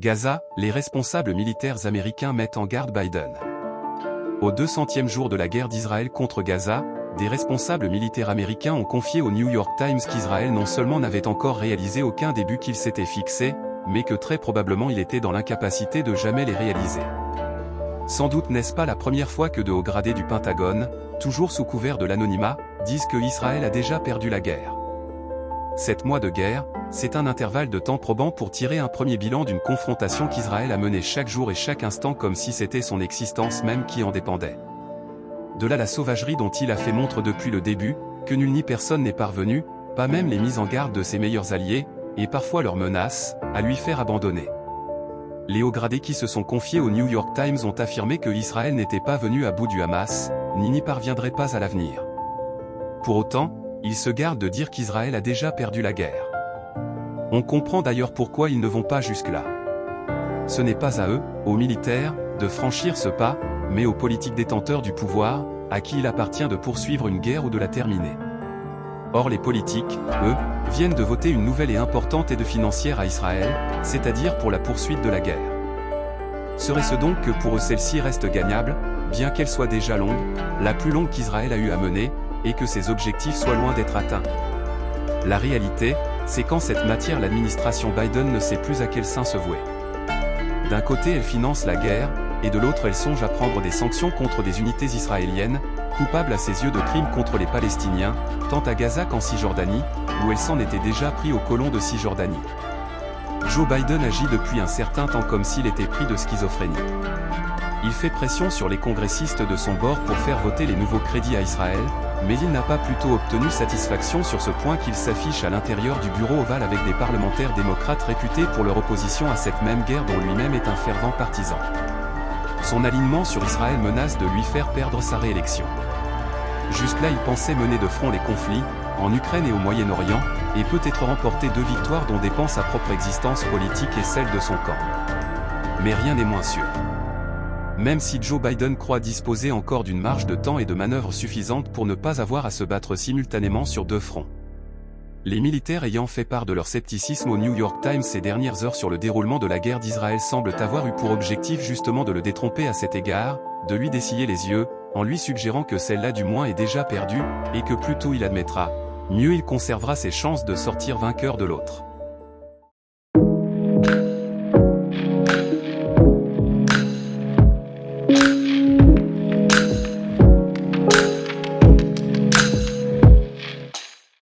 Gaza, les responsables militaires américains mettent en garde Biden. Au 200e jour de la guerre d'Israël contre Gaza, des responsables militaires américains ont confié au New York Times qu'Israël non seulement n'avait encore réalisé aucun des buts qu'il s'était fixé, mais que très probablement il était dans l'incapacité de jamais les réaliser. Sans doute n'est-ce pas la première fois que de hauts gradés du Pentagone, toujours sous couvert de l'anonymat, disent que Israël a déjà perdu la guerre. 7 mois de guerre, c'est un intervalle de temps probant pour tirer un premier bilan d'une confrontation qu'Israël a menée chaque jour et chaque instant comme si c'était son existence même qui en dépendait. De là la sauvagerie dont il a fait montre depuis le début, que nul ni personne n'est parvenu, pas même les mises en garde de ses meilleurs alliés, et parfois leurs menaces, à lui faire abandonner. Les hauts gradés qui se sont confiés au New York Times ont affirmé que Israël n'était pas venu à bout du Hamas, ni n'y parviendrait pas à l'avenir. Pour autant, ils se gardent de dire qu'Israël a déjà perdu la guerre. On comprend d'ailleurs pourquoi ils ne vont pas jusque-là. Ce n'est pas à eux, aux militaires, de franchir ce pas, mais aux politiques détenteurs du pouvoir, à qui il appartient de poursuivre une guerre ou de la terminer. Or les politiques, eux, viennent de voter une nouvelle et importante aide financière à Israël, c'est-à-dire pour la poursuite de la guerre. Serait-ce donc que pour eux celle-ci reste gagnable, bien qu'elle soit déjà longue, la plus longue qu'Israël a eu à mener, et que ses objectifs soient loin d'être atteints? La réalité, c'est qu'en cette matière l'administration Biden ne sait plus à quel saint se vouer. D'un côté elle finance la guerre, et de l'autre elle songe à prendre des sanctions contre des unités israéliennes, coupables à ses yeux de crimes contre les Palestiniens, tant à Gaza qu'en Cisjordanie, où elle s'en était déjà pris aux colons de Cisjordanie. Joe Biden agit depuis un certain temps comme s'il était pris de schizophrénie. Il fait pression sur les congressistes de son bord pour faire voter les nouveaux crédits à Israël, mais il n'a pas plutôt obtenu satisfaction sur ce point qu'il s'affiche à l'intérieur du bureau ovale avec des parlementaires démocrates réputés pour leur opposition à cette même guerre dont lui-même est un fervent partisan. Son alignement sur Israël menace de lui faire perdre sa réélection. Jusque-là il pensait mener de front les conflits, en Ukraine et au Moyen-Orient, et peut-être remporter 2 victoires dont dépend sa propre existence politique et celle de son camp. Mais rien n'est moins sûr. Même si Joe Biden croit disposer encore d'une marge de temps et de manœuvre suffisante pour ne pas avoir à se battre simultanément sur 2 fronts. Les militaires ayant fait part de leur scepticisme au New York Times ces dernières heures sur le déroulement de la guerre d'Israël semblent avoir eu pour objectif justement de le détromper à cet égard, de lui dessiller les yeux, en lui suggérant que celle-là du moins est déjà perdue, et que plus tôt il admettra, mieux il conservera ses chances de sortir vainqueur de l'autre.